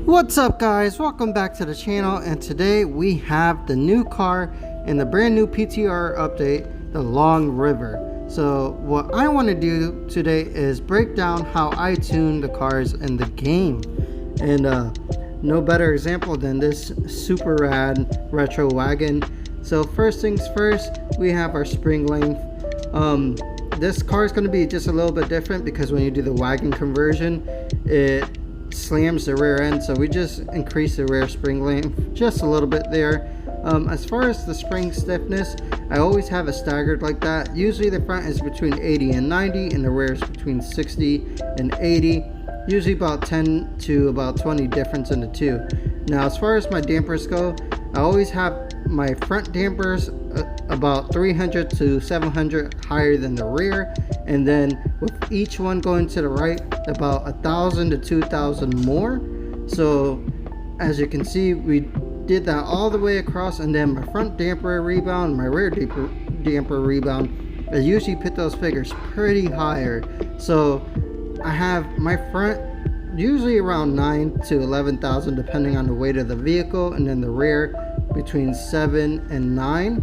What's up guys, welcome back to the channel, and today we have the new car in the brand new PTR update, the Long River. So what I want to do today is break down how I tune the cars in the game, and no better example than this super rad retro wagon. So first things first, we have our spring length. This car is going to be just a little bit different because when you do the wagon conversion, it slams the rear end, so we just increase the rear spring length just a little bit there. As far as the spring stiffness, I always have it staggered like that. Usually the front is between 80 and 90 and the rear is between 60 and 80, usually about 10 to about 20 difference in the two. Now as far as my dampers go, I always have my front dampers about 300 to 700 higher than the rear, and then with each one going to the right about 1,000 to 2,000 more. So as you can see, we did that all the way across, and then my front damper rebound, my rear damper rebound, I usually put those figures pretty higher. So I have my front usually around 9 to 11,000 depending on the weight of the vehicle, and then the rear between 7 and 9,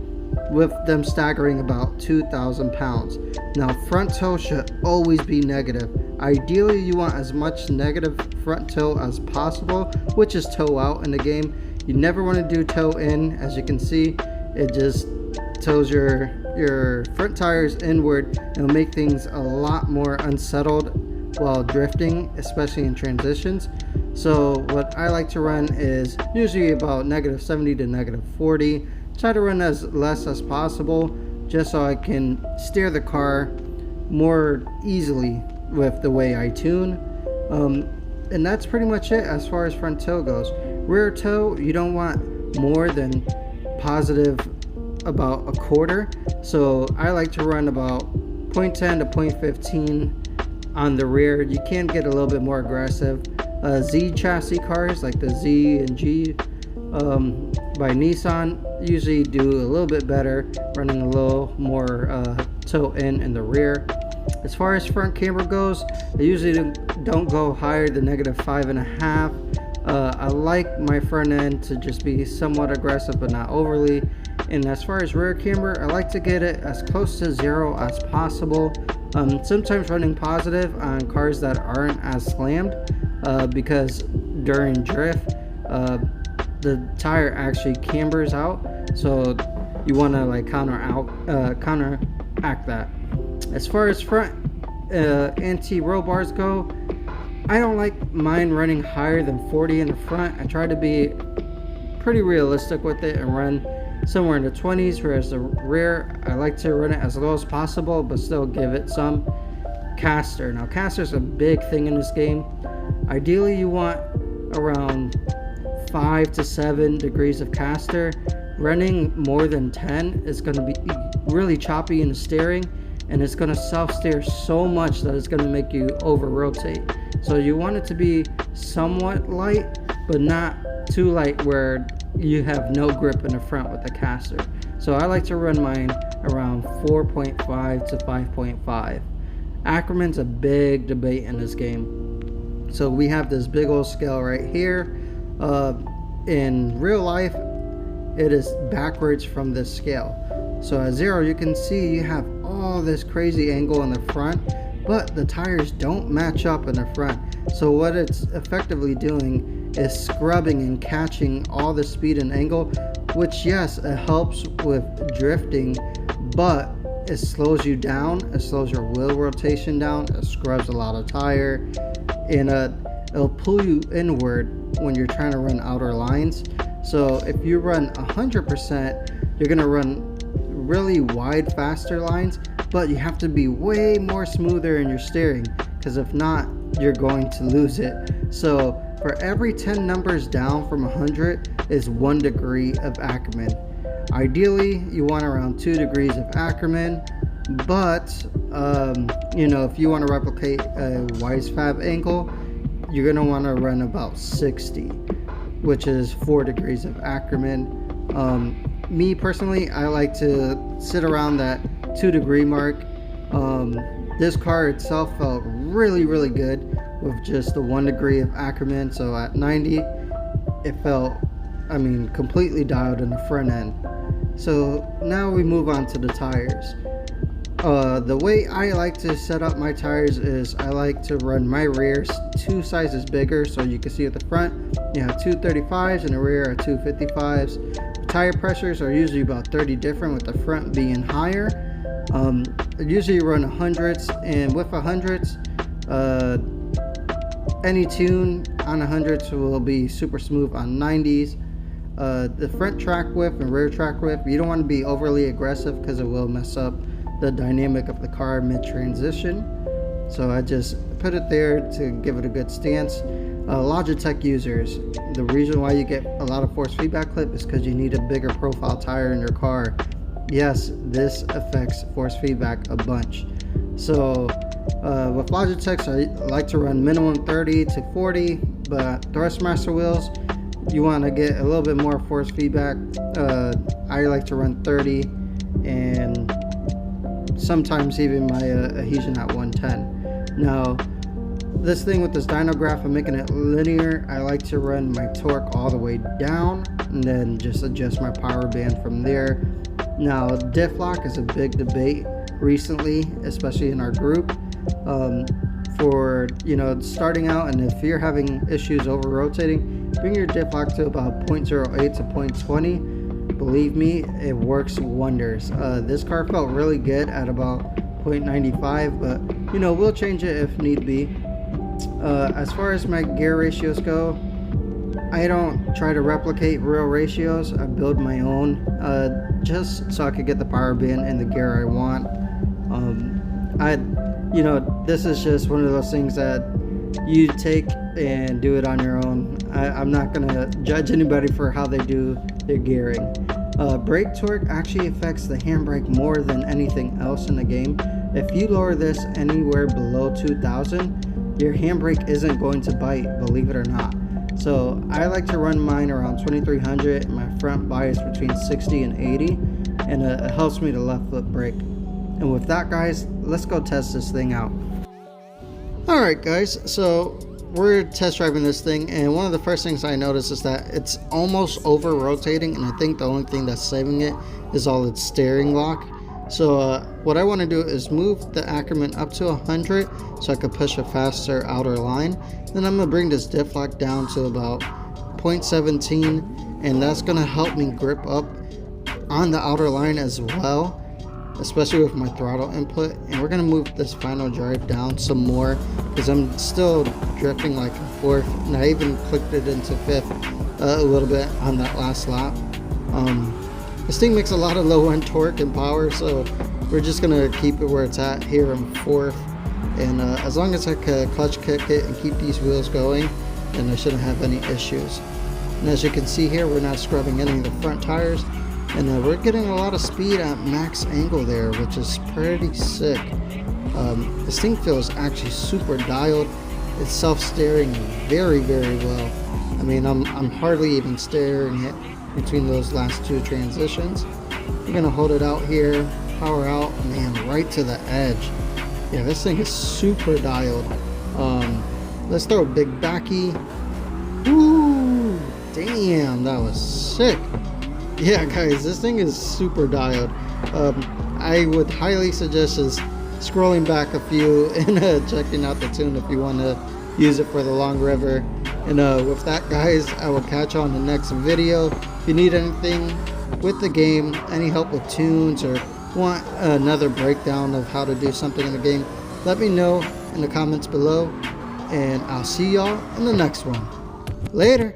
with them staggering about 2,000 pounds. Now front toe should always be negative. Ideally you want as much negative front toe as possible, which is toe out in the game. You never want to do toe in. As you can see, it just toes your front tires inward. It'll make things a lot more unsettled while drifting, especially in transitions. So what I like to run is usually about -70 to -40. Try to run as less as possible just so I can steer the car more easily with the way I tune. And that's pretty much it as far as front toe goes. Rear toe, you don't want more than positive about a quarter, so I like to run about 0.10 to 0.15 on the rear. You can get a little bit more aggressive. Z chassis cars like the Z and G by Nissan usually do a little bit better, running a little more toe in the rear. As far as front camber goes, I usually don't go higher than -5.5. I like my front end to just be somewhat aggressive but not overly. And as far as rear camber, I like to get it as close to 0 as possible. Sometimes running positive on cars that aren't as slammed, because during drift the tire actually cambers out, so you want to like counteract that. As far as front anti-roll bars go, I don't like mine running higher than 40 in the front. I try to be pretty realistic with it and run somewhere in the 20s, whereas the rear I like to run it as low as possible but still give it some caster. Now caster's a big thing in this game. Ideally you want around 5 to 7 degrees of caster. Running more than 10 is going to be really choppy in the steering, and it's going to self-steer so much that it's going to make you over rotate. So you want it to be somewhat light but not too light where you have no grip in the front with the caster. So I like to run mine around 4.5 to 5.5. Ackerman's a big debate in this game. So we have this big old scale right here. In real life it is backwards from this scale. So at 0 you can see you have all this crazy angle in the front, but the tires don't match up in the front. So what it's effectively doing is scrubbing and catching all the speed and angle, which yes, it helps with drifting, but it slows you down, it slows your wheel rotation down, it scrubs a lot of tire, and it'll pull you inward when you're trying to run outer lines. So if you run 100%, you're gonna run really wide, faster lines, but you have to be way more smoother in your steering, because if not, you're going to lose it. So for every 10 numbers down from 100 is 1 degree of Ackerman. Ideally, you want around 2 degrees of Ackerman, but you know, if you want to replicate a wise Fav angle, you're going to want to run about 60, which is 4 degrees of Ackerman. Me personally, I like to sit around that 2-degree mark. This car itself felt really good with just the 1 degree of Ackerman. So at 90, it felt, I mean, completely dialed in the front end. So now we move on to the tires. The way I like to set up my tires is I like to run my rears 2 sizes bigger. So you can see at the front you have 235s and the rear are 255s. The tire pressures are usually about 30 different, with the front being higher. I usually run 100s, and with 100s, any tune on 100s will be super smooth on 90s. The front track whip and rear track whip, you don't want to be overly aggressive because it will mess up the dynamic of the car mid-transition. So I just put it there to give it a good stance. Logitech users, the reason why you get a lot of force feedback clip is because you need a bigger profile tire in your car. Yes, this affects force feedback a bunch. So with Logitechs, I like to run minimum 30 to 40, but Thrustmaster wheels, you want to get a little bit more force feedback. I like to run 30, and sometimes even my adhesion at 110. Now, this thing with this dyno graph, I'm making it linear. I like to run my torque all the way down and then just adjust my power band from there. Now, Diff Lock is a big debate recently, especially in our group, for, you know, starting out. And if you're having issues over rotating, bring your Diff Lock to about 0.08 to 0.20. Believe me, it works wonders. This car felt really good at about 0.95, but you know, we'll change it if need be. As far as my gear ratios go, I don't try to replicate real ratios. I build my own, just so I could get the power band and the gear I want. You know, this is just one of those things that you take and do it on your own. I'm not gonna judge anybody for how they do their gearing. Brake torque actually affects the handbrake more than anything else in the game. If you lower this anywhere below 2000, your handbrake isn't going to bite, believe it or not. So I like to run mine around 2300, and my front bias between 60 and 80, and it helps me to left foot brake. And with that, guys, let's go test this thing out. Alright guys, so we're test driving this thing, and one of the first things I noticed is that it's almost over rotating, and I think the only thing that's saving it is all its steering lock. So what I want to do is move the Ackerman up to 100 so I could push a faster outer line. Then I'm going to bring this Diff Lock down to about 0.17, and that's going to help me grip up on the outer line as well, especially with my throttle input. And we're going to move this final drive down some more because I'm still drifting like a fourth, and I even clicked it into fifth a little bit on that last lap. This thing makes a lot of low end torque and power, so we're just gonna keep it where it's at here in fourth. And as long as I can clutch kick it and keep these wheels going, then I shouldn't have any issues. And as you can see here, we're not scrubbing any of the front tires, and we're getting a lot of speed at max angle there, which is pretty sick. This thing feels actually super dialed. It's self-steering very well. I mean, I'm hardly even steering it between those last two transitions. We're gonna hold it out here, power out, man, right to the edge. Yeah, this thing is super dialed. Let's throw a big backy. Ooh, damn, that was sick. Yeah guys, this thing is super dialed. I would highly suggest is scrolling back a few and checking out the tune if you want to use it for the long river. And with that, guys, I will catch you on the next video. If you need anything with the game, any help with tunes, or want another breakdown of how to do something in the game, let me know in the comments below, and I'll see y'all in the next one. Later.